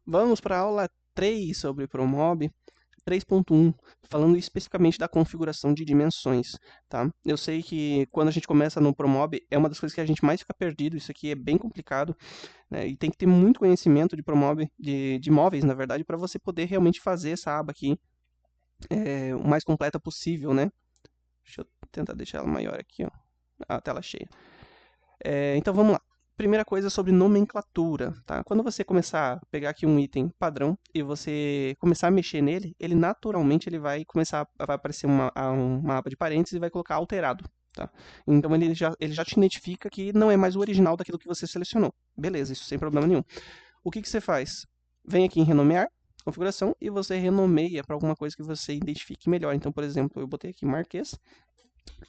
Vamos para a aula 3 sobre ProMob 3.1, falando especificamente da configuração de dimensões, tá? Eu sei que quando a gente começa no ProMob é uma das coisas que a gente mais fica perdido, isso aqui é bem complicado, né? E tem que ter muito conhecimento de ProMob, de móveis, na verdade, para você poder realmente fazer essa aba aqui o mais completa possível, né? Deixa eu tentar deixar ela maior aqui, ó, a tela cheia. Então vamos lá. Primeira coisa sobre nomenclatura, tá? Quando você começar a pegar aqui um item padrão e você começar a mexer nele, ele naturalmente vai vai aparecer uma aba de parênteses e vai colocar alterado, tá? Então ele já te identifica que não é mais o original daquilo que você selecionou. Beleza, isso sem problema nenhum. O que que você faz? Vem aqui em renomear, configuração, e você renomeia para alguma coisa que você identifique melhor. Então, por exemplo, eu botei aqui Marquês,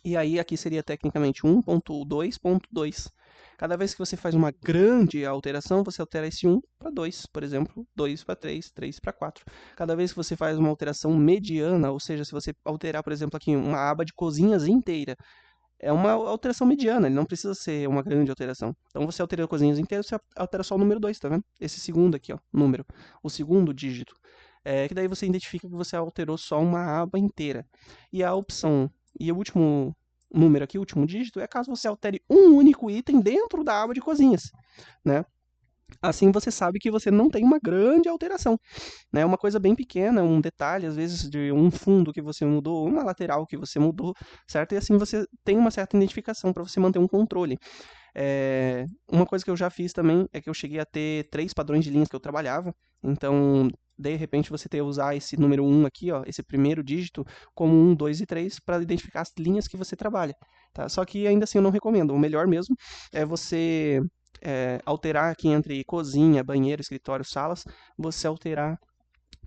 e aí aqui seria tecnicamente 1.2.2. Cada vez que você faz uma grande alteração, você altera esse 1 para 2, por exemplo, 2 para 3, 3 para 4. Cada vez que você faz uma alteração mediana, ou seja, se você alterar, por exemplo, aqui uma aba de cozinhas inteira, é uma alteração mediana, ele não precisa ser uma grande alteração. Então você altera cozinhas inteiras, você altera só o número 2, tá vendo? Esse segundo aqui, ó, número, o segundo dígito. Que daí você identifica que você alterou só uma aba inteira. E a opção, e o último número aqui, o último dígito, é caso você altere um único item dentro da aba de cozinhas, né? Assim você sabe que você não tem uma grande alteração, né? Uma coisa bem pequena, um detalhe, às vezes de um fundo que você mudou, uma lateral que você mudou, certo? E assim você tem uma certa identificação para você manter um controle. Uma coisa que eu já fiz também é que eu cheguei a ter 3 padrões de linhas que eu trabalhava, então de repente você ter usar esse número 1 aqui, ó, esse primeiro dígito, como 1, 2 e 3 para identificar as linhas que você trabalha, tá? Só que ainda assim eu não recomendo, o melhor mesmo é você alterar aqui entre cozinha, banheiro, escritório, salas, você alterar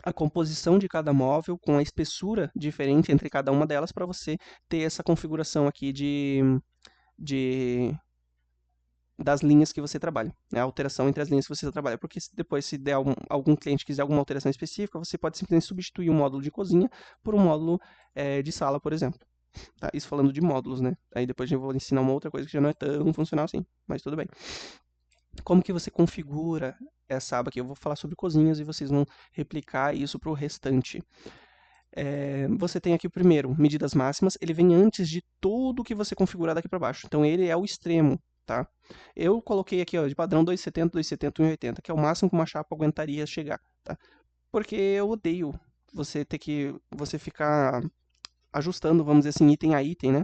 a composição de cada móvel com a espessura diferente entre cada uma delas para você ter essa configuração aqui de das linhas que você trabalha, né? A alteração entre as linhas que você trabalha, porque depois se der algum cliente quiser alguma alteração específica, você pode simplesmente substituir um módulo de cozinha por um módulo de sala, por exemplo. Tá? Isso falando de módulos, né? Aí depois eu vou ensinar uma outra coisa que já não é tão funcional assim, mas tudo bem. Como que você configura essa aba aqui? Eu vou falar sobre cozinhas e vocês vão replicar isso para o restante. Você tem aqui o primeiro, medidas máximas, ele vem antes de tudo que você configurar daqui para baixo. Então ele é o extremo, tá? Eu coloquei aqui, ó, de padrão 270, 270, 180, que é o máximo que uma chapa aguentaria chegar, tá? Porque eu odeio você ficar ajustando, vamos dizer assim, item a item, né?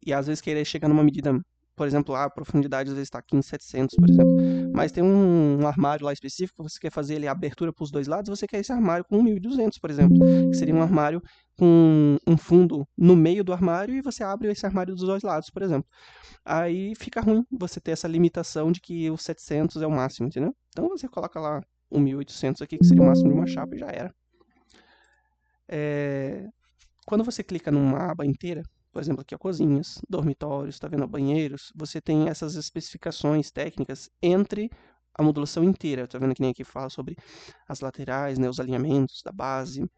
E às vezes querer chegar numa medida, por exemplo, a profundidade às vezes está aqui em 700, por exemplo. Mas tem um armário lá específico, você quer fazer ele a abertura para os dois lados, você quer esse armário com 1200, por exemplo. Que seria um armário com um fundo no meio do armário e você abre esse armário dos dois lados, por exemplo. Aí fica ruim você ter essa limitação de que o 700 é o máximo, entendeu? Então você coloca lá o 1800 aqui, que seria o máximo de uma chapa e já era. Quando você clica numa aba inteira, por exemplo, aqui ó, cozinhas, dormitórios, tá vendo, banheiros, você tem essas especificações técnicas entre a modulação inteira, tá vendo que nem aqui fala sobre as laterais, né, os alinhamentos da base,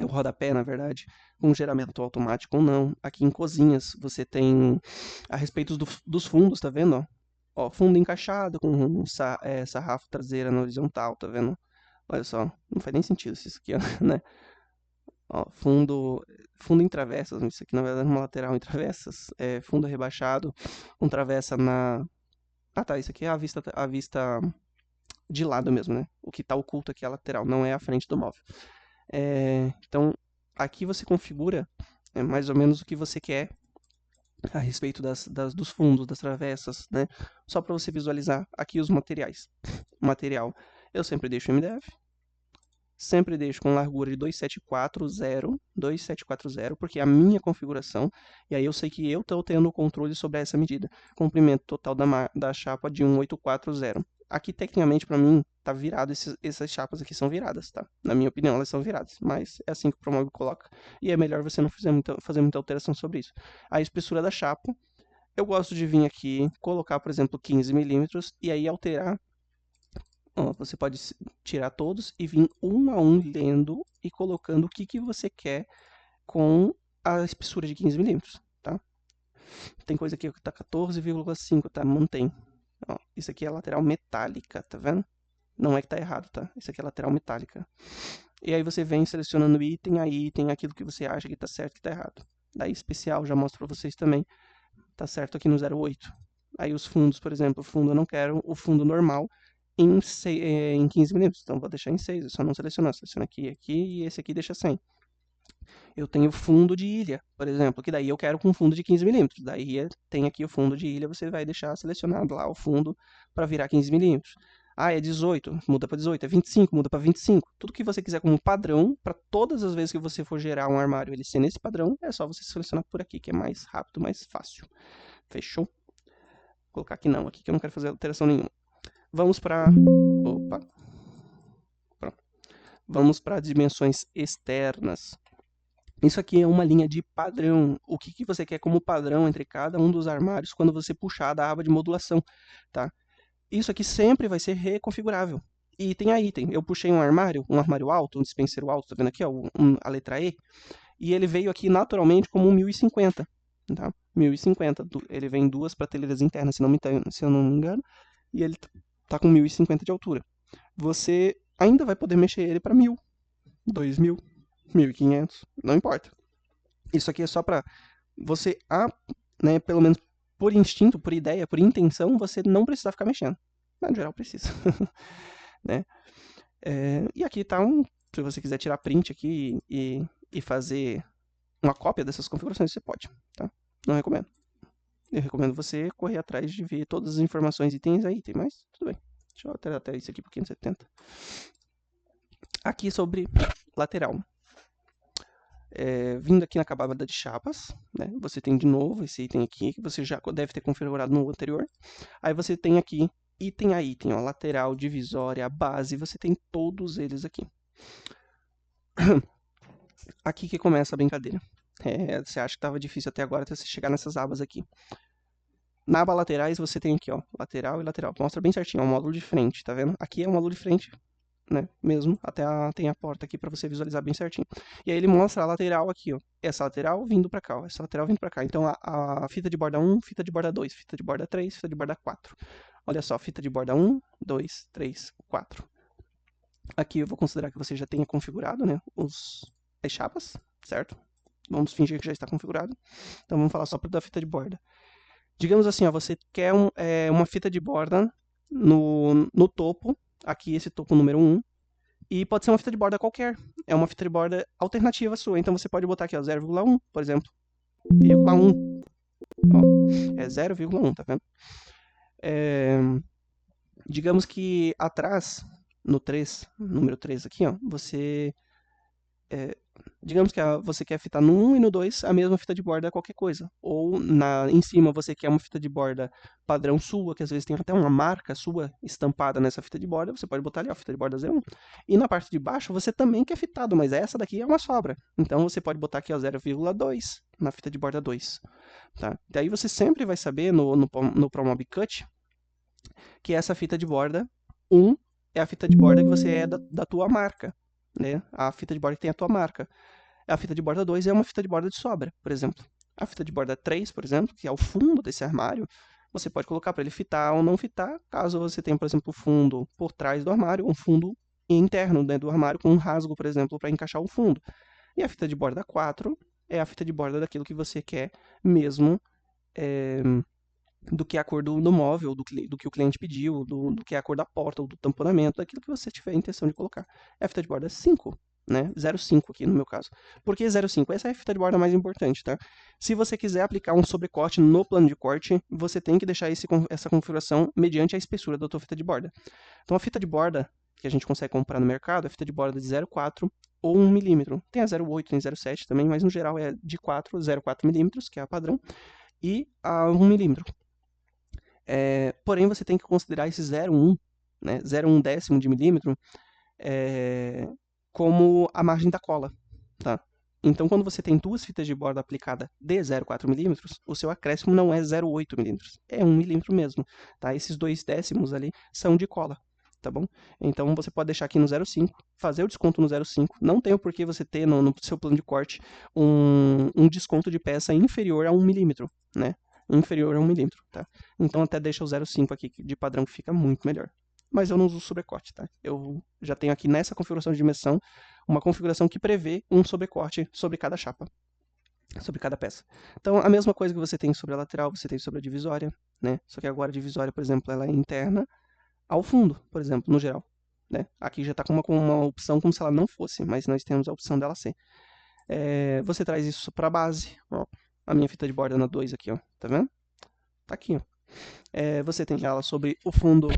o rodapé, na verdade, com geramento automático ou não. Aqui em cozinhas você tem a respeito dos fundos, tá vendo? Ó, fundo encaixado com sarrafo traseira na horizontal, tá vendo? Olha só, não faz nem sentido isso aqui, ó, né? Ó, fundo em travessas, isso aqui na verdade é uma lateral em travessas, fundo rebaixado, com travessa na... Ah tá, isso aqui é a vista de lado mesmo, né? O que está oculto aqui é a lateral, não é a frente do móvel. Então, aqui você configura mais ou menos o que você quer a respeito dos fundos, das travessas, né? Só para você visualizar aqui os materiais. Material, eu sempre deixo MDF, sempre deixo com largura de 2740, porque é a minha configuração, e aí eu sei que eu estou tendo o controle sobre essa medida. Comprimento total da chapa de 1840. Aqui, tecnicamente, para mim, tá virado, essas chapas aqui são viradas, tá? Na minha opinião, elas são viradas, mas é assim que o Promove coloca, e é melhor você não fazer muita alteração sobre isso. A espessura da chapa, eu gosto de vir aqui, colocar, por exemplo, 15 milímetros, e aí alterar. Ó, você pode tirar todos e vir um a um lendo e colocando o que você quer com a espessura de 15 milímetros, tá? Tem coisa aqui que tá 14,5, tá? Mantém. Ó, isso aqui é a lateral metálica, tá vendo? Não é que está errado, tá? Isso aqui é lateral metálica. E aí você vem selecionando item a item, aquilo que você acha que está certo e que está errado. Daí especial, já mostro para vocês também. Tá certo aqui no 08. Aí os fundos, por exemplo, o fundo eu não quero o fundo normal em 15 mm. Então vou deixar em 6, eu só não selecionar. Seleciono aqui e esse aqui deixa 100. Eu tenho fundo de ilha, por exemplo, que daí eu quero com fundo de 15 mm. Daí tem aqui o fundo de ilha, você vai deixar selecionado lá o fundo para virar 15 mm. Ah, é 18, muda para 18, é 25, muda para 25. Tudo que você quiser como padrão, para todas as vezes que você for gerar um armário ele ser nesse padrão, é só você selecionar por aqui, que é mais rápido, mais fácil. Fechou? Vou colocar aqui não, aqui que eu não quero fazer alteração nenhuma. Vamos para... Opa! Pronto. Vamos para dimensões externas. Isso aqui é uma linha de padrão. O que você quer como padrão entre cada um dos armários quando você puxar da aba de modulação, tá? Isso aqui sempre vai ser reconfigurável. Item a item. Eu puxei um armário alto, um dispenseiro alto, tá vendo aqui, ó, a letra E, e ele veio aqui naturalmente como um 1050, tá? 1050. Ele vem em duas prateleiras internas, se eu não me engano, e ele tá com 1050 de altura. Você ainda vai poder mexer ele para 1000, 2000, 1500, não importa. Isso aqui é só para você, né, pelo menos por instinto, por ideia, por intenção, você não precisar ficar mexendo. Mas no geral precisa. Né? E aqui está se você quiser tirar print aqui e fazer uma cópia dessas configurações, você pode. Tá? Não recomendo. Eu recomendo você correr atrás de ver todas as informações itens a item, mas tudo bem. Deixa eu alterar até isso aqui para 570. Aqui sobre lateral. Vindo aqui na camada de chapas, né, você tem de novo esse item aqui, que você já deve ter configurado no anterior. Aí você tem aqui, item a item, ó, lateral, divisória, base, você tem todos eles aqui. Aqui que começa a brincadeira. Você acha que estava difícil até agora, até você chegar nessas abas aqui. Na aba laterais, você tem aqui, ó, lateral e lateral. Mostra bem certinho, ó, o módulo de frente, tá vendo? Aqui é o módulo de frente, né, mesmo, até tem a porta aqui para você visualizar bem certinho. E aí ele mostra a lateral aqui, ó, essa lateral vindo para cá, ó, essa lateral vindo para cá. Então a fita de borda 1, fita de borda 2, fita de borda 3, fita de borda 4. Olha só, fita de borda 1, 2, 3, 4. Aqui eu vou considerar que você já tenha configurado, né, as chapas, certo? Vamos fingir que já está configurado. Então vamos falar só da fita de borda. Digamos assim, ó, você quer uma fita de borda no topo, aqui esse topo número 1, e pode ser uma fita de borda qualquer. É uma fita de borda alternativa sua. Então você pode botar aqui, ó, 0,1, por exemplo. 0,1. É 0,1, tá vendo? Digamos que atrás, no 3, número 3 aqui, ó, você... digamos que você quer fitar no 1 e no 2 a mesma fita de borda qualquer coisa. Ou em cima você quer uma fita de borda padrão sua, que às vezes tem até uma marca sua estampada nessa fita de borda, você pode botar ali, ó, fita de borda 01. E na parte de baixo você também quer fitado, mas essa daqui é uma sobra. Então você pode botar aqui, ó, 0,2 na fita de borda 2. Tá? Daí você sempre vai saber no ProMob Cut que essa fita de borda 1 é a fita de borda que você é da tua marca. Né? A fita de borda que tem a tua marca. A fita de borda 2 é uma fita de borda de sobra, por exemplo. A fita de borda 3, por exemplo, que é o fundo desse armário, você pode colocar para ele fitar ou não fitar, caso você tenha, por exemplo, o fundo por trás do armário, um fundo interno dentro do armário com um rasgo, por exemplo, para encaixar o fundo. E a fita de borda 4 é a fita de borda daquilo que você quer mesmo, do que é a cor do móvel, do que o cliente pediu, do que é a cor da porta, ou do tamponamento, daquilo que você tiver a intenção de colocar. É a fita de borda 5, né? 0,5 aqui no meu caso. Por que 0,5? Essa é a fita de borda mais importante, tá? Se você quiser aplicar um sobrecorte no plano de corte, você tem que deixar essa configuração mediante a espessura da tua fita de borda. Então a fita de borda que a gente consegue comprar no mercado é a fita de borda de 0,4 ou 1 mm. Tem a 0,8, tem 0,7 também, mas no geral é de 4, 0,4 mm, que é a padrão, e a 1 mm. Porém, você tem que considerar esse 0,1, né, 0,1 décimo de milímetro, como a margem da cola, tá? Então, quando você tem duas fitas de borda aplicada de 0,4 mm, o seu acréscimo não é 0,8 mm, é 1 mm mesmo, tá? Esses 2 décimos ali são de cola, tá bom? Então, você pode deixar aqui no 0,5, fazer o desconto no 0,5, não tem o porquê você ter no seu plano de corte um desconto de peça inferior a 1 mm, né? Inferior a 1 mm, tá? Então até deixa o 0,5 aqui de padrão que fica muito melhor, mas eu não uso sobrecorte, tá? Eu já tenho aqui nessa configuração de dimensão uma configuração que prevê um sobrecorte sobre cada chapa, sobre cada peça. Então, a mesma coisa que você tem sobre a lateral, você tem sobre a divisória, né? Só que agora a divisória, por exemplo, ela é interna ao fundo, por exemplo, no geral. Né? Aqui já está com uma opção como se ela não fosse, mas nós temos a opção dela ser. Você traz isso para a base, ó, a minha fita de borda na 2 aqui, ó, tá vendo? Tá aqui, ó. Você tem ela sobre o fundo,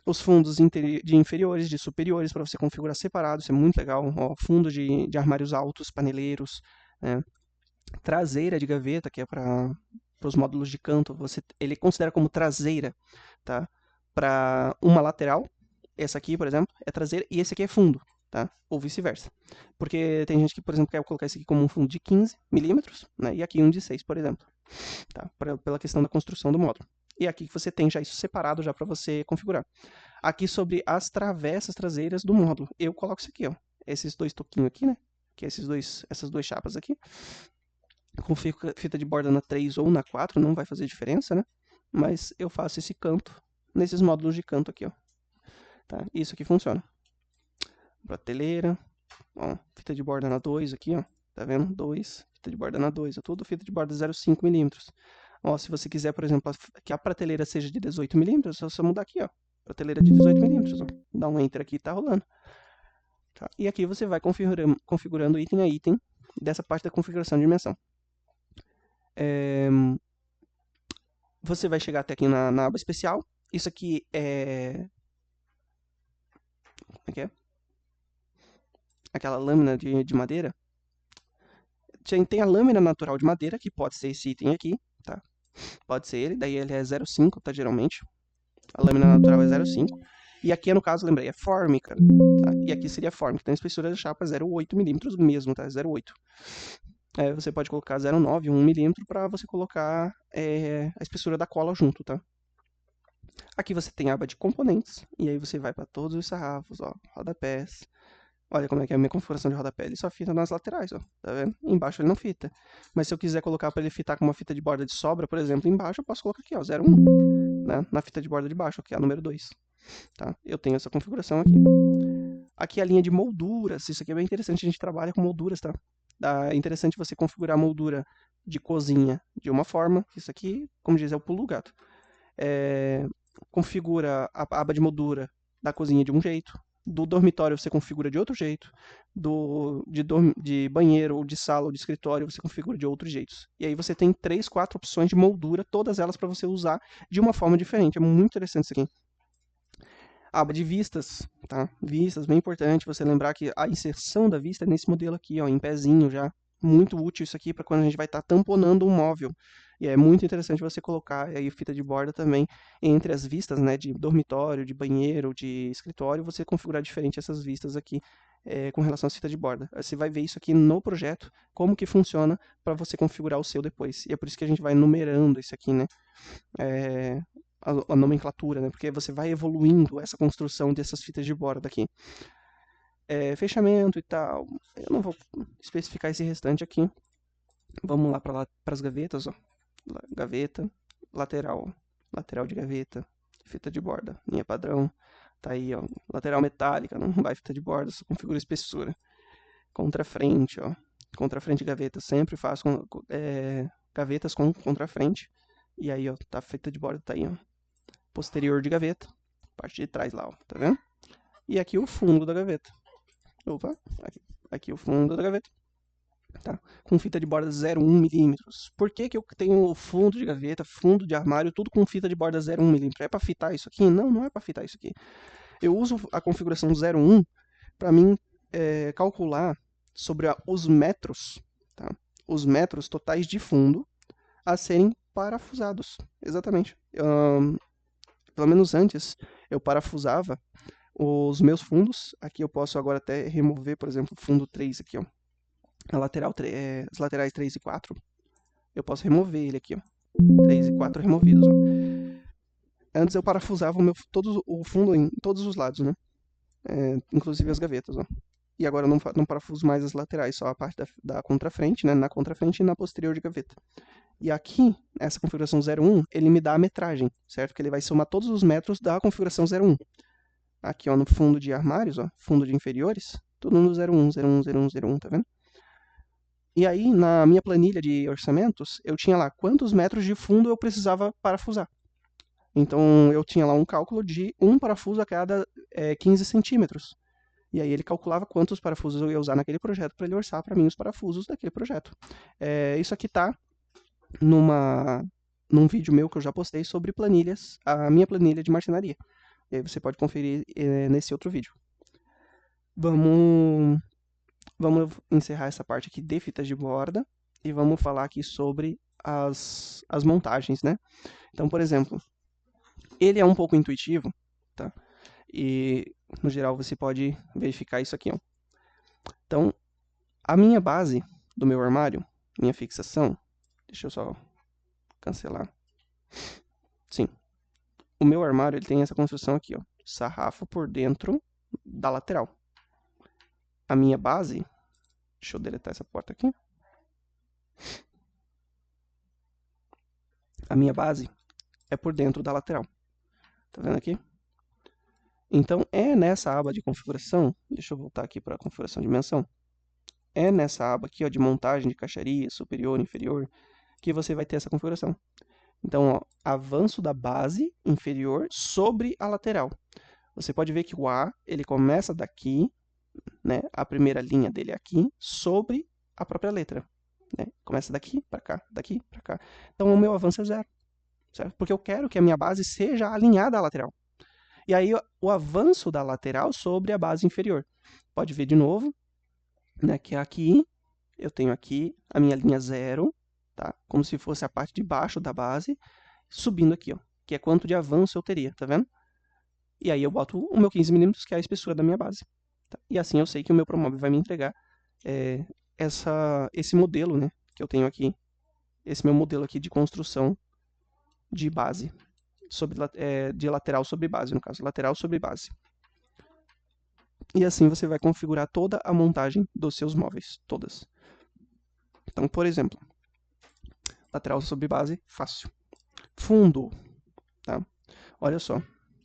os fundos de inferiores, de superiores, para você configurar separado, isso é muito legal. Ó, fundo de armários altos, paneleiros, né? Traseira de gaveta, que é para os módulos de canto, ele considera como traseira, tá? Para uma lateral, essa aqui, por exemplo, é traseira e esse aqui é fundo, tá? Ou vice-versa. Porque tem gente que, por exemplo, quer colocar esse aqui como um fundo de 15 milímetros, né? E aqui um de 6, por exemplo, tá? Pela questão da construção do módulo. E aqui você tem já isso separado já para você configurar. Aqui sobre as travessas traseiras do módulo, eu coloco isso aqui, ó. Esses dois toquinhos aqui, né? Que é essas duas chapas aqui. Com fita de borda na 3 ou na 4, não vai fazer diferença, né? Mas eu faço esse canto nesses módulos de canto aqui, ó. Tá? Isso aqui funciona. Prateleira, ó, fita de borda na 2 aqui, ó. Tá vendo? 2, fita de borda na 2, é tudo fita de borda 0,5 milímetros. Ó, se você quiser, por exemplo, que a prateleira seja de 18 milímetros, é só mudar aqui, ó. Prateleira de 18 milímetros, ó. Dá um Enter aqui e tá rolando. Tá? E aqui você vai configurando item a item dessa parte da configuração de dimensão. Você vai chegar até aqui na aba especial. Isso aqui é... Como é que é? Aquela lâmina de madeira. Tem a lâmina natural de madeira, que pode ser esse item aqui, tá? Pode ser ele, daí ele é 0,5, tá, geralmente. A lâmina natural é 0,5. E aqui, no caso, lembrei, é fórmica, tá? E aqui seria fórmica. Então, a espessura da chapa é 0,8 milímetros mesmo, tá? 0,8. Você pode colocar 0,9, 1 milímetro, para você colocar a espessura da cola junto, tá? Aqui você tem a aba de componentes, e aí você vai para todos os sarrafos, ó, rodapés. Olha como é que é a minha configuração de rodapé. Ele só fita nas laterais, ó, tá vendo? Embaixo ele não fita. Mas se eu quiser colocar para ele fitar com uma fita de borda de sobra, por exemplo, embaixo, eu posso colocar aqui, ó, 0,1, né? Na fita de borda de baixo, que é a número 2. Tá? Eu tenho essa configuração aqui. Aqui a linha de molduras, isso aqui é bem interessante, a gente trabalha com molduras, tá? É interessante você configurar a moldura de cozinha de uma forma, isso aqui, como diz, é o pulo do gato. Configura a aba de moldura da cozinha de um jeito, do dormitório você configura de outro jeito, de banheiro, ou de sala, ou de escritório você configura de outros jeitos. E aí você tem 3, 4 opções de moldura, todas elas para você usar de uma forma diferente. É muito interessante isso aqui. Aba de vistas, tá? Vistas, bem importante você lembrar que a inserção da vista é nesse modelo aqui, ó, em pezinho já. Muito útil isso aqui para quando a gente vai estar tamponando um móvel. E é muito interessante você colocar aí fita de borda também entre as vistas, né, de dormitório, de banheiro, de escritório, você configurar diferente essas vistas aqui com relação às fitas de borda. Você vai ver isso aqui no projeto, como que funciona para você configurar o seu depois. E é por isso que a gente vai numerando isso aqui, né? A nomenclatura, né? Porque você vai evoluindo essa construção dessas fitas de borda aqui. Fechamento e tal. Eu não vou especificar esse restante aqui. Vamos lá para as gavetas, ó. Gaveta, lateral de gaveta, fita de borda, linha padrão. Tá aí, ó. Lateral metálica, não vai fita de borda, só configura espessura. Contrafrente, ó. Contrafrente de gaveta, sempre faço gavetas com contrafrente. E aí, ó, tá fita de borda, tá aí, ó. Posterior de gaveta, parte de trás lá, ó, tá vendo? E aqui o fundo da gaveta. Opa, aqui o fundo da gaveta. Tá? Com fita de borda 0,1 milímetros. Por que que eu tenho fundo de gaveta, fundo de armário, tudo com fita de borda 0,1 milímetro? É para fitar isso aqui? Não, não é para fitar isso aqui. Eu uso a configuração 0,1 para mim calcular sobre os metros, tá? Os metros totais de fundo a serem parafusados. Exatamente. Pelo menos antes, eu parafusava os meus fundos. Aqui eu posso agora até remover, por exemplo, o fundo 3 aqui, ó. As laterais 3 e 4. Eu posso remover ele aqui, ó. 3 e 4 removidos, ó. Antes eu parafusava o fundo em todos os lados, né? Inclusive as gavetas, ó. E agora eu não parafuso mais as laterais, só a parte da contrafrente, né? Na contrafrente e na posterior de gaveta. E aqui, essa configuração 0,1, ele me dá a metragem, certo? Que ele vai somar todos os metros da configuração 0,1. aqui ó, no fundo de armários, ó, fundo de inferiores, tudo no 01, 01, 01, 01, tá vendo? E aí, na minha planilha de orçamentos, eu tinha lá quantos metros de fundo eu precisava parafusar. Então, eu tinha lá um cálculo de um parafuso a cada 15 centímetros. E aí ele calculava quantos parafusos eu ia usar naquele projeto para ele orçar para mim os parafusos daquele projeto. Isso aqui está num vídeo meu que eu já postei sobre planilhas, a minha planilha de marcenaria. E aí você pode conferir nesse outro vídeo. Vamos encerrar essa parte aqui de fitas de borda e vamos falar aqui sobre as montagens, né? Então, por exemplo, ele é um pouco intuitivo, tá? E, no geral, você pode verificar isso aqui, ó. Então, a minha base do meu armário, minha fixação, deixa eu só cancelar. Sim, o meu armário ele tem essa construção aqui, ó, sarrafo por dentro da lateral. A minha base, deixa eu deletar essa porta aqui. A minha base é por dentro da lateral. Tá vendo aqui? Então, é nessa aba de configuração, deixa eu voltar aqui para a configuração de dimensão, é nessa aba aqui ó, de montagem de caixaria, superior, inferior, que você vai ter essa configuração. Então, ó, avanço da base inferior sobre a lateral. Você pode ver que o A, ele começa daqui, né, a primeira linha dele é aqui, sobre a própria letra. Né? Começa daqui para cá, daqui para cá. Então, o meu avanço é 0, certo? Porque eu quero que a minha base seja alinhada à lateral. E aí, o avanço da lateral sobre a base inferior. Pode ver de novo, né, que aqui, eu tenho aqui a minha linha 0, tá? Como se fosse a parte de baixo da base, subindo aqui, ó, que é quanto de avanço eu teria, tá vendo? E aí eu boto o meu 15 mm, que é a espessura da minha base. Tá? E assim eu sei que o meu Promob vai me entregar esse modelo, né, que eu tenho aqui, esse meu modelo aqui de construção de base, de lateral sobre base, no caso, lateral sobre base. E assim você vai configurar toda a montagem dos seus móveis, todas. Então, por exemplo, lateral sobre base, fácil. Fundo, tá? Olha só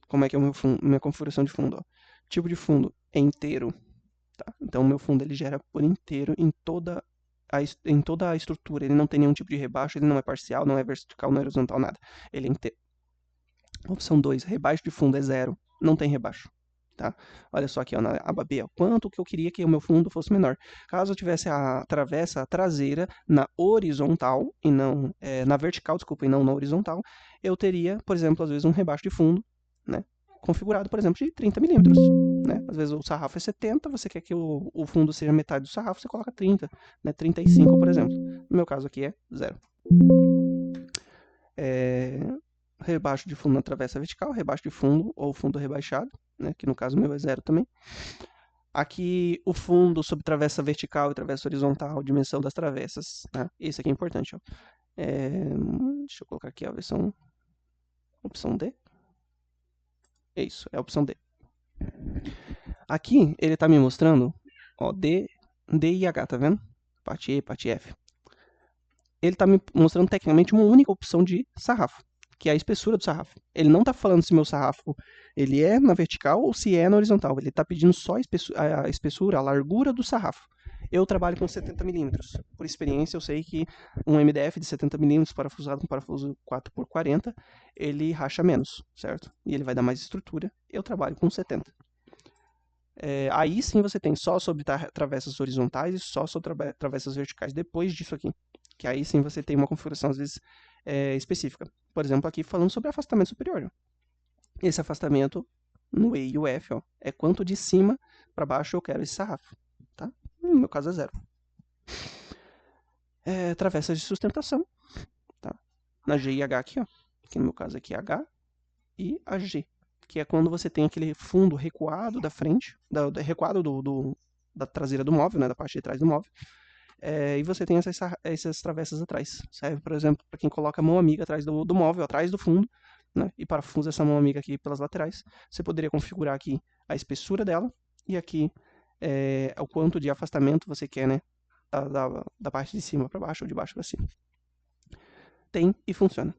como é que é a minha configuração de fundo. Ó. Tipo de fundo é inteiro, tá? Então, o meu fundo ele gera por inteiro em toda a estrutura. Ele não tem nenhum tipo de rebaixo, ele não é parcial, não é vertical, não é horizontal, nada. Ele é inteiro. Opção 2, rebaixo de fundo é 0, não tem rebaixo. Tá? Olha só aqui ó, na aba B, ó, quanto que eu queria que o meu fundo fosse menor. Caso eu tivesse a travessa traseira na horizontal, e não na vertical, desculpa, e não na horizontal, eu teria, por exemplo, às vezes um rebaixo de fundo, né, configurado, por exemplo, de 30 mm. Né? Às vezes o sarrafo é 70, você quer que o fundo seja metade do sarrafo, você coloca 30, né, 35, por exemplo. No meu caso aqui é 0. Rebaixo de fundo na travessa vertical, rebaixo de fundo ou fundo rebaixado, né, que no caso meu é 0 também. Aqui o fundo sobre travessa vertical e travessa horizontal, dimensão das travessas. Né? Esse aqui é importante. Ó. Deixa eu colocar aqui a versão, opção D. É isso, é a opção D. Aqui ele está me mostrando ó, D e H, tá vendo? Parte E, parte F. Ele está me mostrando tecnicamente uma única opção de sarrafo, que é a espessura do sarrafo. Ele não está falando se meu sarrafo ele é na vertical ou se é na horizontal. Ele está pedindo só a espessura, a largura do sarrafo. Eu trabalho com 70 mm. Por experiência, eu sei que um MDF de 70 mm parafusado com parafuso 4x40, ele racha menos, certo? E ele vai dar mais estrutura. Eu trabalho com 70. Aí sim você tem só sobre travessas horizontais e só sobre travessas verticais depois disso aqui. Que aí sim você tem uma configuração, às vezes, específica. Por exemplo, aqui falando sobre afastamento superior. Ó. Esse afastamento, no E e o F, ó, é quanto de cima para baixo eu quero esse sarrafo. Tá? No meu caso é 0. Travessas de sustentação. Tá? Na G e H aqui, ó, que no meu caso aqui é H e a G. Que é quando você tem aquele fundo recuado da frente, recuado da traseira do móvel, né, da parte de trás do móvel. E você tem essas travessas atrás. Serve, por exemplo, para quem coloca a mão amiga atrás do móvel, atrás do fundo, né, e parafusa essa mão amiga aqui pelas laterais. Você poderia configurar aqui a espessura dela e aqui o quanto de afastamento você quer, né, da parte de cima para baixo ou de baixo para cima. Tem e funciona.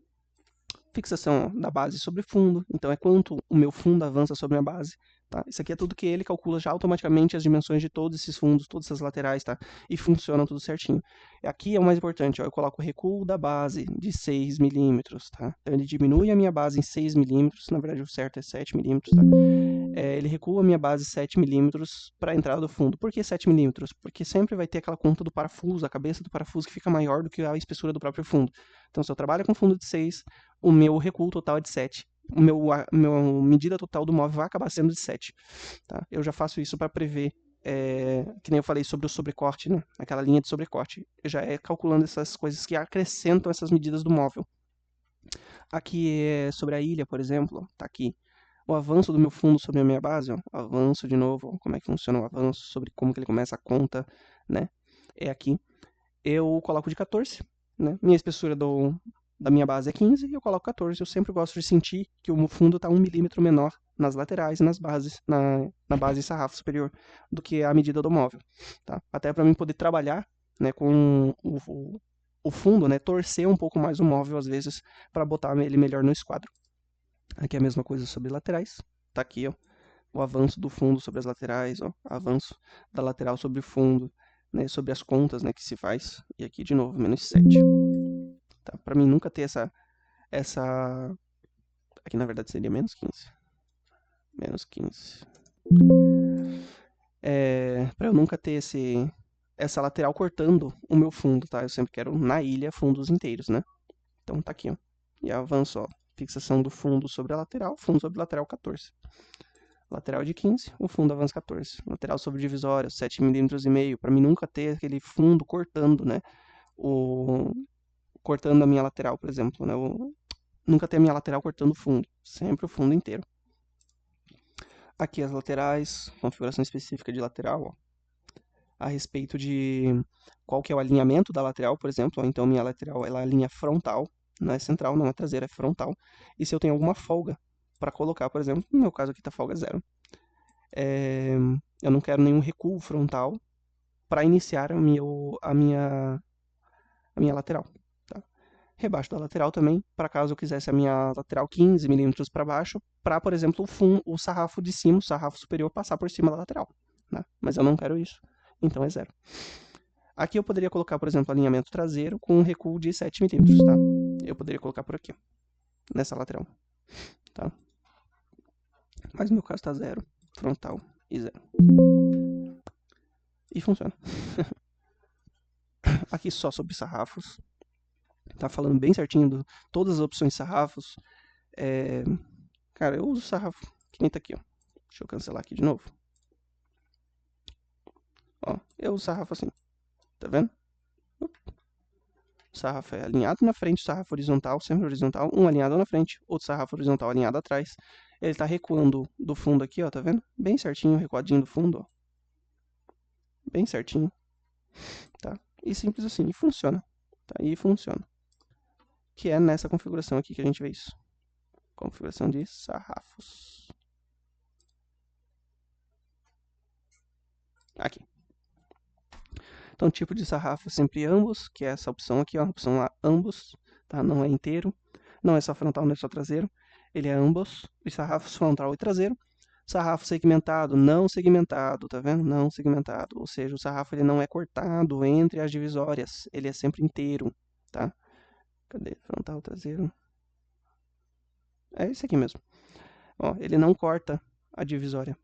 Fixação ó, da base sobre fundo, então é quanto o meu fundo avança sobre a base. tá? Isso aqui é tudo que ele calcula já automaticamente as dimensões de todos esses fundos, todas essas laterais, tá? E funciona tudo certinho. Aqui é o mais importante, ó, eu coloco o recuo da base de 6 milímetros, tá? Então ele diminui a minha base em 6 milímetros, na verdade o certo é 7 milímetros, tá? Ele recua a minha base 7 milímetros para a entrada do fundo. Por que 7 milímetros? Porque sempre vai ter aquela conta do parafuso, a cabeça do parafuso que fica maior do que a espessura do próprio fundo. Então se eu trabalho com fundo de 6, o meu recuo total é de 7. A medida total do móvel vai acabar sendo de 7. Tá? Eu já faço isso para prever, que nem eu falei sobre o sobrecorte, né? Aquela linha de sobrecorte. Já é calculando essas coisas que acrescentam essas medidas do móvel. Aqui é sobre a ilha, por exemplo, tá aqui. O avanço do meu fundo sobre a minha base, ó, avanço de novo, ó, como é que funciona o avanço, sobre como que ele começa a conta, né? É aqui. Eu coloco de 14, né? Minha espessura da minha base é 15 e eu coloco 14. Eu sempre gosto de sentir que o fundo está 1 milímetro menor nas laterais e nas bases, na base e sarrafo superior, do que a medida do móvel. Tá? Até para mim poder trabalhar, né, com o fundo, né, torcer um pouco mais o móvel às vezes para botar ele melhor no esquadro. Aqui é a mesma coisa sobre laterais. Tá aqui, ó, o avanço do fundo sobre as laterais, ó, avanço da lateral sobre o fundo, né, sobre as contas, né, que se faz. E aqui de novo, menos 7. Tá? Para mim nunca ter essa... Aqui na verdade seria menos 15. Menos 15. Para eu nunca ter essa lateral cortando o meu fundo, tá? Eu sempre quero na ilha fundos inteiros, né? Então tá aqui, ó. E avanço, ó. Fixação do fundo sobre a lateral, fundo sobre lateral 14. Lateral de 15, o fundo avança 14. Lateral sobre divisória, 7,5 mm, para mim nunca ter aquele fundo cortando, né? Cortando a minha lateral, por exemplo, né? Nunca ter a minha lateral cortando o fundo, sempre o fundo inteiro. Aqui as laterais, configuração específica de lateral, ó, a respeito de qual que é o alinhamento da lateral, por exemplo. Ó, então minha lateral ela é a linha frontal, não é central, não é traseira, é frontal. E se eu tenho alguma folga para colocar, por exemplo, no meu caso aqui está folga 0. Eu não quero nenhum recuo frontal para iniciar a minha lateral. Tá? Rebaixo da lateral também, para caso eu quisesse a minha lateral 15 milímetros para baixo, para, por exemplo, o sarrafo de cima, o sarrafo superior, passar por cima da lateral. Né? Mas eu não quero isso, então é 0. Aqui eu poderia colocar, por exemplo, alinhamento traseiro com um recuo de 7 milímetros. Tá? Eu poderia colocar por aqui, nessa lateral. Tá? Mas no meu caso está 0, frontal e 0. E funciona. Aqui só sobre sarrafos. Tá falando bem certinho de todas as opções de sarrafos. Cara, eu uso sarrafo que nem tá aqui, ó. Deixa eu cancelar aqui de novo. Ó, eu uso sarrafo assim. Tá vendo? O sarrafo é alinhado na frente, sarrafo horizontal, sempre horizontal. Um alinhado na frente, outro sarrafo horizontal alinhado atrás. Ele tá recuando do fundo aqui, ó, tá vendo? Bem certinho, recuadinho do fundo, ó. Bem certinho. Tá? E simples assim, e funciona. Tá? E funciona. Que é nessa configuração aqui que a gente vê isso. Configuração de sarrafos. Aqui. Então, tipo de sarrafo sempre ambos, que é essa opção aqui, ó, a opção lá, ambos, tá? Não é inteiro, não é só frontal, não é só traseiro, ele é ambos, os sarrafos frontal e traseiro. Sarrafo segmentado, não segmentado, tá vendo? Não segmentado, ou seja, o sarrafo ele não é cortado entre as divisórias, ele é sempre inteiro, tá? Cadê? Frontal, traseiro. É esse aqui mesmo. Ó, ele não corta a divisória,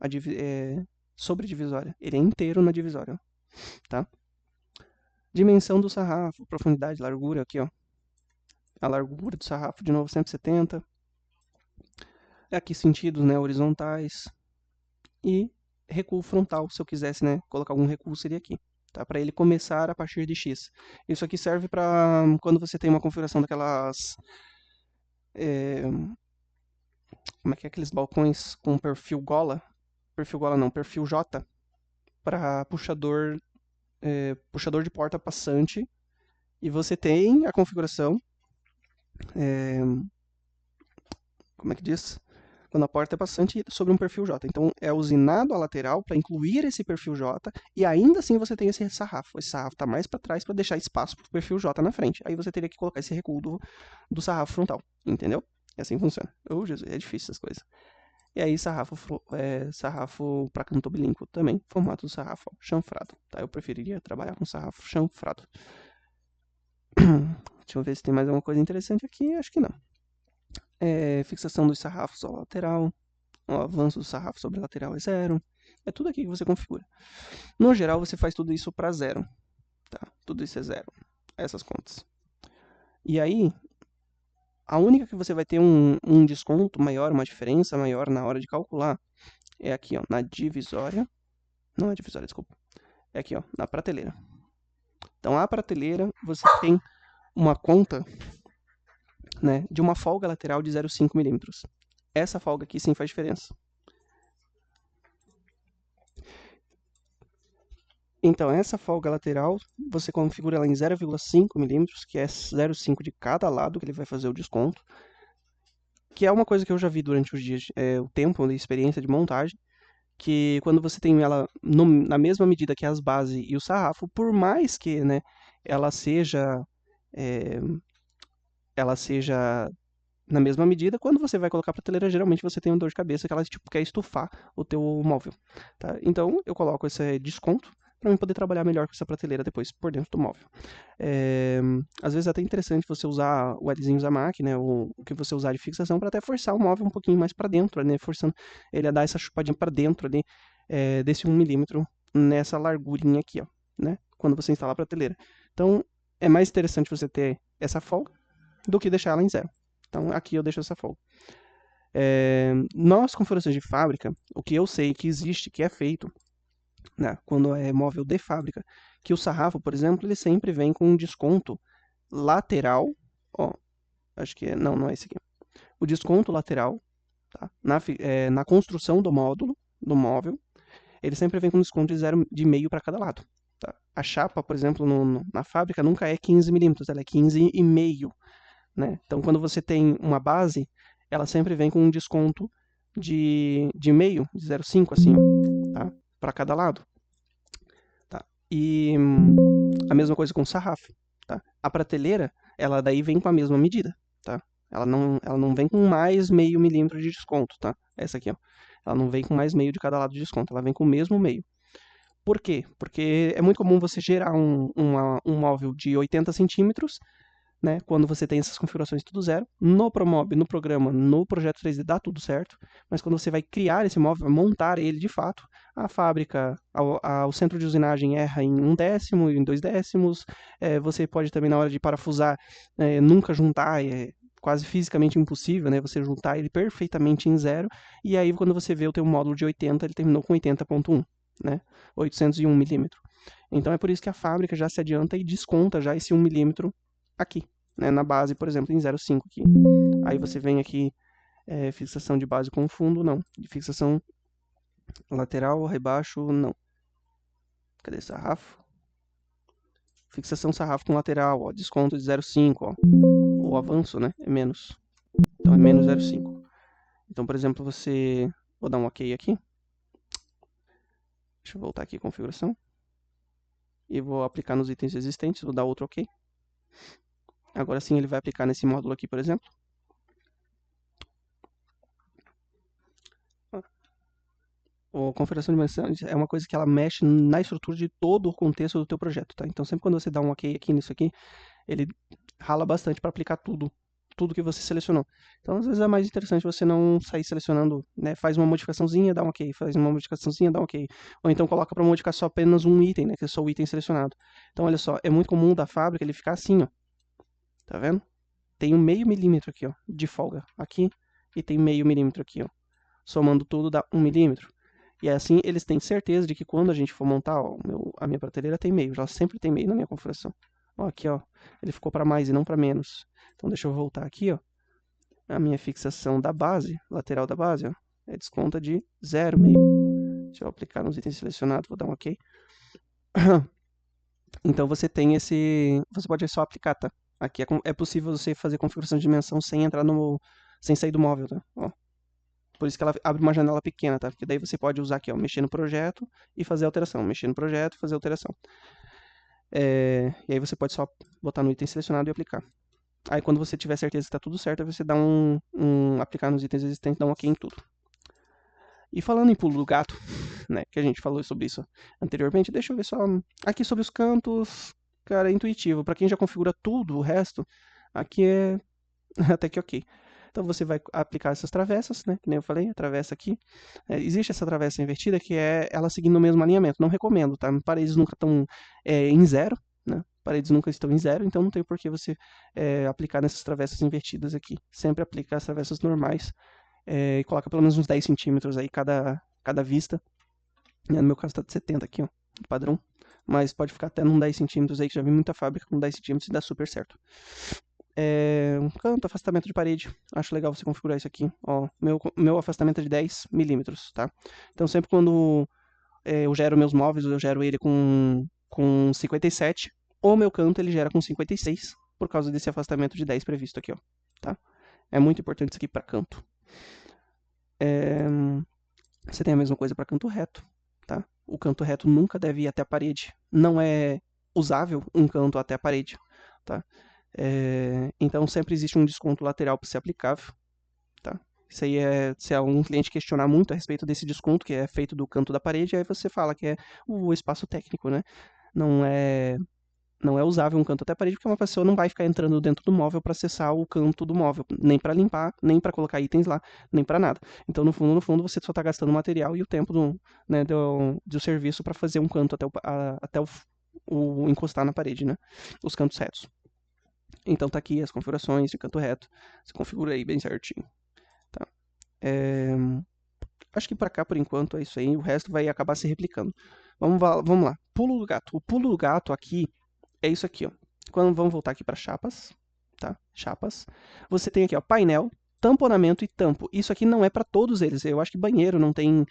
sobre divisória, ele é inteiro na divisória, ó, tá? Dimensão do sarrafo, profundidade, largura, aqui, ó. A largura do sarrafo, de novo, 170. Aqui, sentidos, né, horizontais. E recuo frontal, se eu quisesse, né, colocar algum recuo, seria aqui. Tá? Para ele começar a partir de X. Isso aqui serve para quando você tem uma configuração daquelas... como é que é aqueles balcões com perfil gola? Perfil gola não, perfil J. Para puxador de porta passante. E você tem a configuração, como é que diz? Quando a porta é passante sobre um perfil J. Então, é usinado a lateral para incluir esse perfil J e ainda assim você tem esse sarrafo. Esse sarrafo está mais para trás para deixar espaço para o perfil J na frente. Aí você teria que colocar esse recuo do sarrafo frontal, entendeu? E assim funciona. Oh, Jesus, é difícil essas coisas. E aí sarrafo para canto bilíngue também, formato do sarrafo ó, chanfrado, tá? Eu preferiria trabalhar com sarrafo chanfrado. Deixa eu ver se tem mais alguma coisa interessante aqui, acho que não. Fixação dos sarrafos ao lateral, o avanço do sarrafo sobre a lateral é 0. É tudo aqui que você configura. No geral, você faz tudo isso para 0. Tá? Tudo isso é 0. Essas contas. E aí, a única que você vai ter um desconto maior, uma diferença maior na hora de calcular, é aqui, ó, na divisória. Não é divisória, desculpa. É aqui, ó, na prateleira. Então, a prateleira, você tem uma conta, né, de uma folga lateral de 0,5 milímetros. Essa folga aqui sim faz diferença. Então, essa folga lateral, você configura ela em 0,5 milímetros, que é 0,5 de cada lado que ele vai fazer o desconto, que é uma coisa que eu já vi durante os dias, o tempo de experiência de montagem, que quando você tem ela na mesma medida que as bases e o sarrafo, por mais que, né, ela seja na mesma medida, quando você vai colocar a prateleira, geralmente você tem uma dor de cabeça que ela tipo, quer estufar o teu móvel. Tá? Então, eu coloco esse desconto para eu poder trabalhar melhor com essa prateleira depois por dentro do móvel. Às vezes é até interessante você usar o Lzinho Zamac, né, o que você usar de fixação, para até forçar o móvel um pouquinho mais para dentro, né, forçando ele a dar essa chupadinha para dentro ali, desse 1 milímetro nessa largurinha aqui, ó, né, quando você instala a prateleira. Então, é mais interessante você ter essa folga do que deixar ela em 0. Então, aqui eu deixo essa folga. Nas configurações de fábrica, o que eu sei que existe, que é feito, né, quando é móvel de fábrica, que o sarrafo, por exemplo, ele sempre vem com um desconto lateral, ó, acho que não é esse aqui. O desconto lateral, tá, na construção do módulo, do móvel, ele sempre vem com desconto de 0,5 para cada lado. Tá? A chapa, por exemplo, na fábrica nunca é 15 milímetros, ela é 15,5. Né? Então, quando você tem uma base, ela sempre vem com um desconto de meio, de 0,5, assim, tá? Para cada lado. Tá? E a mesma coisa com o sarrafo. Tá? A prateleira, ela daí vem com a mesma medida. Tá? Ela não vem com mais meio milímetro de desconto. Tá? Essa aqui, ó. Ela não vem com mais meio de cada lado de desconto, ela vem com o mesmo meio. Por quê? Porque é muito comum você gerar um móvel de 80 centímetros, né, quando você tem essas configurações tudo zero. No Promob, no programa, no projeto 3D dá tudo certo, mas quando você vai criar esse móvel, montar ele de fato, a fábrica, o centro de usinagem erra em 1/10, em 2/10, você pode também na hora de parafusar nunca juntar, é quase fisicamente impossível, né, você juntar ele perfeitamente em 0, e aí quando você vê o teu módulo de 80, ele terminou com 80.1, né, 801 milímetros. Então é por isso que a fábrica já se adianta e desconta já esse 1 milímetro aqui, né, na base, por exemplo, em 0,5 aqui. Aí você vem aqui, fixação de base com fundo, não. De fixação lateral, rebaixo, não. Cadê sarrafo? Fixação sarrafo com lateral, ó, desconto de 0,5, ó. O avanço, né, é menos. Então é menos 0,5. Então, por exemplo, vou dar um OK aqui. Deixa eu voltar aqui a configuração. E vou aplicar nos itens existentes, vou dar outro OK. Agora sim ele vai aplicar nesse módulo aqui, por exemplo. A configuração de dimensões é uma coisa que ela mexe na estrutura de todo o contexto do teu projeto, tá? Então sempre quando você dá um OK aqui nisso aqui, ele rala bastante para aplicar tudo que você selecionou. Então às vezes é mais interessante você não sair selecionando, né? Faz uma modificaçãozinha, dá um OK, faz uma modificaçãozinha, dá um OK. Ou então coloca para modificar só apenas um item, né? Que é só o item selecionado. Então olha só, é muito comum da fábrica ele ficar assim, ó. Tá vendo? Tem um meio milímetro aqui, ó, de folga aqui, e tem meio milímetro aqui, ó. Somando tudo dá 1 milímetro. E assim eles têm certeza de que quando a gente for montar, ó, a minha prateleira tem meio, ela sempre tem meio na minha configuração. Ó, aqui, ó, ele ficou para mais e não para menos. Então deixa eu voltar aqui, ó. A minha fixação da base, lateral da base, ó, é desconta de 0,5. Deixa eu aplicar nos itens selecionados, vou dar um OK. Então você tem você pode só aplicar, tá? Aqui é possível você fazer configuração de dimensão sem sair do móvel, tá? Ó. Por isso que ela abre uma janela pequena, tá? Porque daí você pode usar aqui, ó, mexer no projeto e fazer alteração. Mexer no projeto e fazer alteração. E aí você pode só botar no item selecionado e aplicar. Aí quando você tiver certeza que está tudo certo, você dá aplicar nos itens existentes, dá um OK em tudo. E falando em pulo do gato, né, que a gente falou sobre isso anteriormente, deixa eu ver só aqui sobre os cantos, cara, é intuitivo. Para quem já configura tudo o resto, aqui é até que ok. Então você vai aplicar essas travessas, né, que nem eu falei, a travessa aqui. Existe essa travessa invertida que é ela seguindo o mesmo alinhamento. Não recomendo, tá? Paredes nunca estão em zero, né? Paredes nunca estão em zero, então não tem por que você aplicar nessas travessas invertidas aqui. Sempre aplica as travessas normais e coloca pelo menos uns 10 centímetros aí cada vista. No meu caso está de 70 aqui, ó, padrão. Mas pode ficar até num 10 centímetros aí, que já vi muita fábrica com 10 centímetros e dá super certo. Um canto, afastamento de parede. Acho legal você configurar isso aqui. Ó, meu afastamento é de 10 milímetros, tá? Então sempre quando eu gero meus móveis, eu gero ele com 57. O meu canto ele gera com 56, por causa desse afastamento de 10 previsto aqui, ó, tá? É muito importante isso aqui para canto. Você tem a mesma coisa para canto reto, tá? O canto reto nunca deve ir até a parede. Não é usável um canto até a parede, tá? Então sempre existe um desconto lateral para ser aplicável, tá? Isso aí se algum cliente questionar muito a respeito desse desconto que é feito do canto da parede, aí você fala que é o espaço técnico, né? Não é usável um canto até a parede, porque uma pessoa não vai ficar entrando dentro do móvel para acessar o canto do móvel, nem para limpar, nem para colocar itens lá, nem para nada. Então, no fundo, você só está gastando material e o tempo do serviço para fazer um canto até o encostar na parede, né? Os cantos retos. Então, tá aqui as configurações de canto reto. Você configura aí bem certinho. Tá? Acho que para cá, por enquanto, é isso aí. O resto vai acabar se replicando. Vamos lá. Pulo do gato. O pulo do gato aqui é isso aqui, ó. Vamos voltar aqui para chapas, tá? Chapas. Você tem aqui, ó, painel, tamponamento e tampo. Isso aqui não é para todos eles. Eu acho que banheiro não tem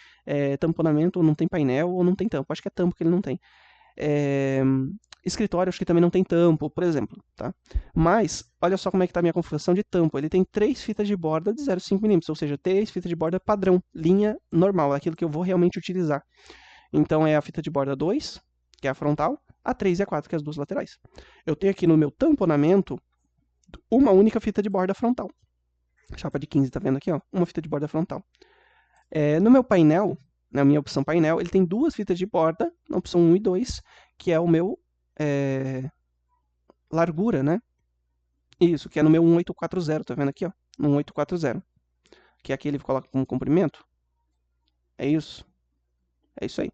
tamponamento, ou não tem painel, ou não tem tampo. Acho que é tampo que ele não tem. Escritório, acho que também não tem tampo, por exemplo, tá? Mas, olha só como é que está a minha configuração de tampo. Ele tem 3 fitas de borda de 0,5 mm, ou seja, 3 fitas de borda padrão, linha normal, aquilo que eu vou realmente utilizar. Então, é a fita de borda 2, que é a frontal, a 3 e a 4, que é as duas laterais. Eu tenho aqui no meu tamponamento uma única fita de borda frontal. Chapa de 15, tá vendo aqui, ó? Uma fita de borda frontal. No meu painel, na minha opção painel, ele tem 2 fitas de borda, na opção 1 e 2, que é o meu largura, né? Isso, que é no meu 1840, tá vendo aqui, ó? No 1840. Que é aqui ele coloca como comprimento. É isso. É isso aí.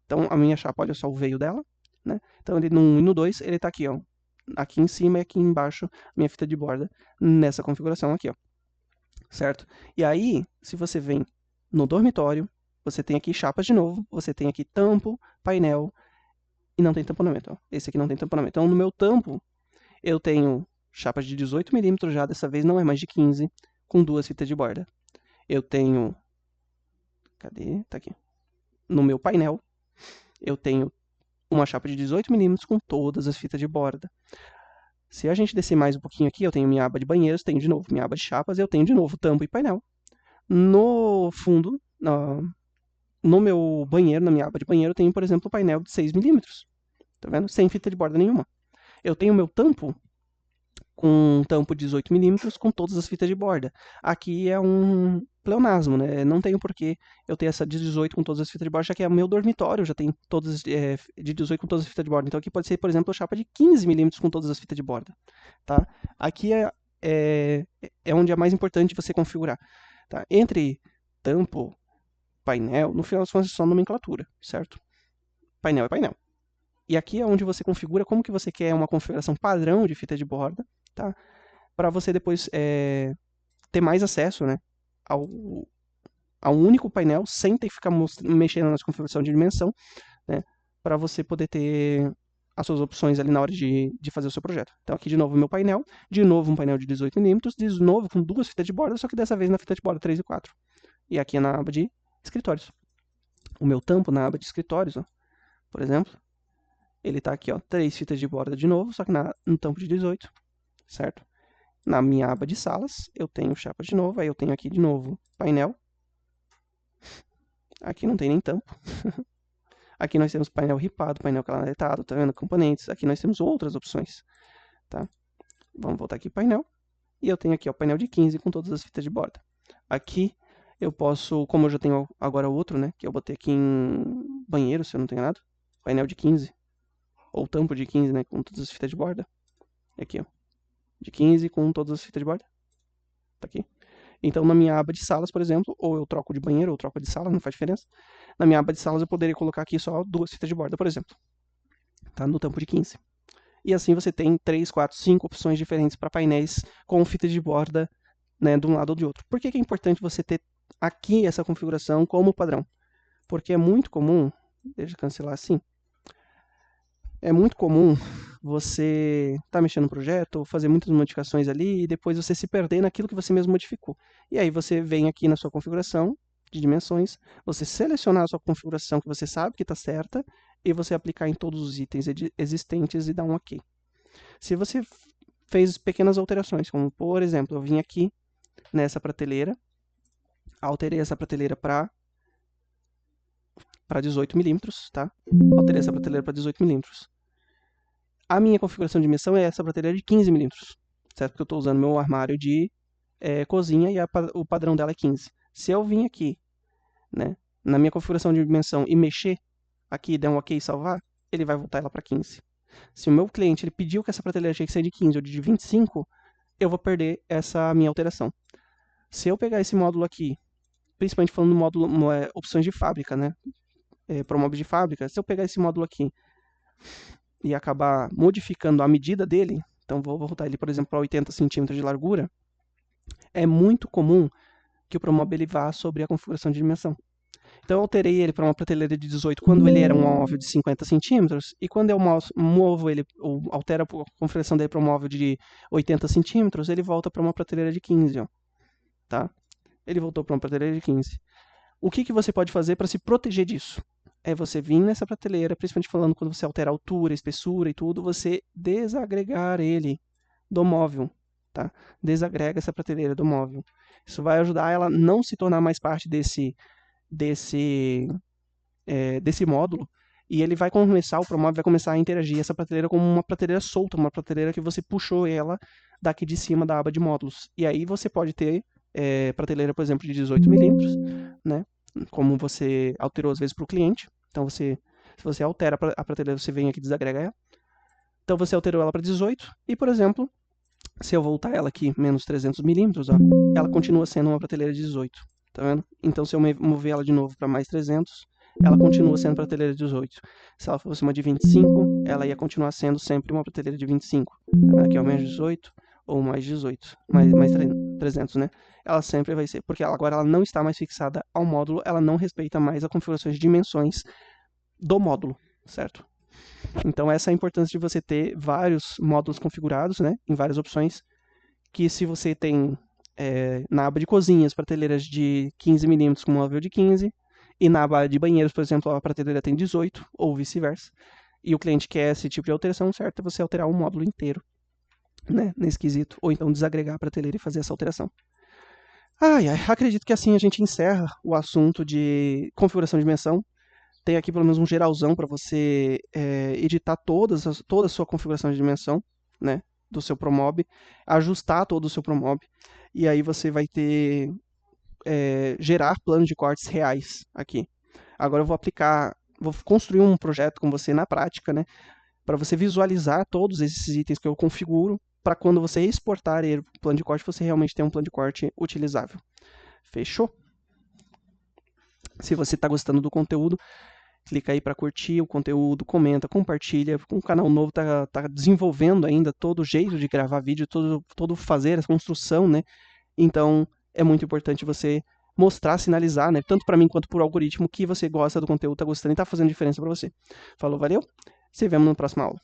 Então, a minha chapa, olha só o veio dela, né? Então, ele no 1 e no 2, ele tá aqui, ó. Aqui em cima e aqui embaixo, minha fita de borda, nessa configuração aqui, ó. Certo? E aí, se você vem no dormitório, você tem aqui chapas de novo, você tem aqui tampo, painel, e não tem tamponamento, ó. Esse aqui não tem tamponamento. Então, no meu tampo, eu tenho chapas de 18 mm já, dessa vez não é mais de 15, com 2 fitas de borda. Eu tenho... Cadê? Tá aqui. No meu painel, eu tenho uma chapa de 18 mm com todas as fitas de borda. Se a gente descer mais um pouquinho aqui, eu tenho minha aba de banheiros, tenho de novo minha aba de chapas, eu tenho de novo tampo e painel. No fundo, no meu banheiro, na minha aba de banheiro, eu tenho, por exemplo, o painel de 6 mm. Tá vendo? Sem fita de borda nenhuma. Eu tenho meu tampo com tampo de 18 mm com todas as fitas de borda. Aqui é um pleonasmo, né? Não tenho porquê eu ter essa de 18 com todas as fitas de borda, já que é o meu dormitório já tem todas de 18 com todas as fitas de borda. Então aqui pode ser, por exemplo, a chapa de 15 mm com todas as fitas de borda, tá? Aqui é onde é mais importante você configurar, tá? Entre tampo, painel, no final das contas é só nomenclatura, certo? Painel é painel. E aqui é onde você configura como que você quer uma configuração padrão de fita de borda, tá? Para você depois ter mais acesso, né, ao um único painel, sem ter que ficar mexendo nas configurações de dimensão, né, para você poder ter as suas opções ali na hora de fazer o seu projeto. Então aqui de novo o meu painel, de novo um painel de 18 mm, de novo com 2 fitas de borda, só que dessa vez na fita de borda 3 e 4. E aqui é na aba de escritórios. O meu tampo na aba de escritórios, ó, por exemplo, ele está aqui, ó, 3 fitas de borda de novo, só que no tampo de 18, certo? Na minha aba de salas, eu tenho chapas de novo, aí eu tenho aqui de novo painel. Aqui não tem nem tampo. Aqui nós temos painel ripado, painel canaletado, tá vendo? Componentes. Aqui nós temos outras opções, tá? Vamos voltar aqui painel. E eu tenho aqui, ó, painel de 15 com todas as fitas de borda. Aqui eu posso, como eu já tenho agora outro, né, que eu botei aqui em banheiro, se eu não tenho nada, painel de 15, ou tampo de 15, né, com todas as fitas de borda. Aqui, ó, de 15 com todas as fitas de borda. Tá aqui. Então, na minha aba de salas, por exemplo, ou eu troco de banheiro ou troco de sala, não faz diferença. Na minha aba de salas eu poderia colocar aqui só 2 fitas de borda, por exemplo. Tá? No tampo de 15. E assim você tem 3, 4, 5 opções diferentes para painéis com fitas de borda, né, de um lado ou de outro. Por que é importante você ter aqui essa configuração como padrão? Porque é muito comum, deixa eu cancelar assim, é muito comum você estar mexendo no projeto, fazer muitas modificações ali e depois você se perder naquilo que você mesmo modificou. E aí você vem aqui na sua configuração de dimensões, você selecionar a sua configuração que você sabe que está certa e você aplicar em todos os itens existentes e dar um OK. Se você fez pequenas alterações, como por exemplo, eu vim aqui nessa prateleira, alterei essa prateleira para 18 milímetros, tá? Alterei essa prateleira para 18 milímetros. A minha configuração de dimensão é essa prateleira de 15 milímetros, certo? Porque eu estou usando meu armário de cozinha e o padrão dela é 15. Se eu vir aqui, né, na minha configuração de dimensão e mexer aqui, der um OK e salvar, ele vai voltar ela para 15. Se o meu cliente ele pediu que essa prateleira tinha que ser de 15 ou de 25, eu vou perder essa minha alteração. Se eu pegar esse módulo aqui, principalmente falando do módulo opções de fábrica, né, Promob de fábrica, se eu pegar esse módulo aqui e acabar modificando a medida dele, então vou voltar ele, por exemplo, para 80 centímetros de largura, é muito comum que o Promob ele vá sobre a configuração de dimensão. Então eu alterei ele para uma prateleira de 18 quando ele era um móvel de 50 centímetros, e quando eu movo ele, ou altero a configuração dele para um móvel de 80 centímetros, ele volta para uma prateleira de 15, ó, tá? Ele voltou para uma prateleira de 15. O que você pode fazer para se proteger disso? É você vir nessa prateleira, principalmente falando quando você altera a altura, a espessura e tudo, você desagregar ele do móvel, tá? Desagrega essa prateleira do móvel. Isso vai ajudar ela a não se tornar mais parte desse módulo, e ele vai começar, o Promob vai começar a interagir essa prateleira como uma prateleira solta, uma prateleira que você puxou ela daqui de cima da aba de módulos. E aí você pode ter prateleira, por exemplo, de 18 milímetros, né? Como você alterou às vezes para o cliente. Então, se você altera a prateleira, você vem aqui e desagrega ela. Então, você alterou ela para 18 e, por exemplo, se eu voltar ela aqui menos 300 milímetros, ó, ela continua sendo uma prateleira de 18, tá vendo? Então, se eu mover ela de novo para mais 300, ela continua sendo prateleira de 18. Se ela fosse uma de 25, ela ia continuar sendo sempre uma prateleira de 25. Tá vendo? Aqui é o menos 18 ou mais 18, mais 300, né? Ela sempre vai ser, porque agora ela não está mais fixada ao módulo, ela não respeita mais a configuração de dimensões do módulo, certo? Então essa é a importância de você ter vários módulos configurados, né, em várias opções, que se você tem na aba de cozinhas prateleiras de 15 milímetros com móvel de 15, e na aba de banheiros, por exemplo, a prateleira tem 18, ou vice-versa, e o cliente quer esse tipo de alteração, certo? É você alterar o módulo inteiro, né, nesse quesito, ou então desagregar a prateleira e fazer essa alteração. Acredito que assim a gente encerra o assunto de configuração de dimensão. Tem aqui pelo menos um geralzão para você editar toda a sua configuração de dimensão, né, do seu Promob, ajustar todo o seu Promob, e aí você vai ter gerar planos de cortes reais aqui. Agora eu vou construir um projeto com você na prática, né, para você visualizar todos esses itens que eu configuro, para quando você exportar ele para o plano de corte, você realmente ter um plano de corte utilizável. Fechou? Se você está gostando do conteúdo, clica aí para curtir o conteúdo, comenta, compartilha. O canal novo tá desenvolvendo ainda todo o jeito de gravar vídeo, todo fazer a construção, né? Então é muito importante você mostrar, sinalizar, né? Tanto para mim quanto para o algoritmo que você gosta do conteúdo, tá gostando e tá fazendo diferença para você. Falou, valeu? Se vemos na próxima aula.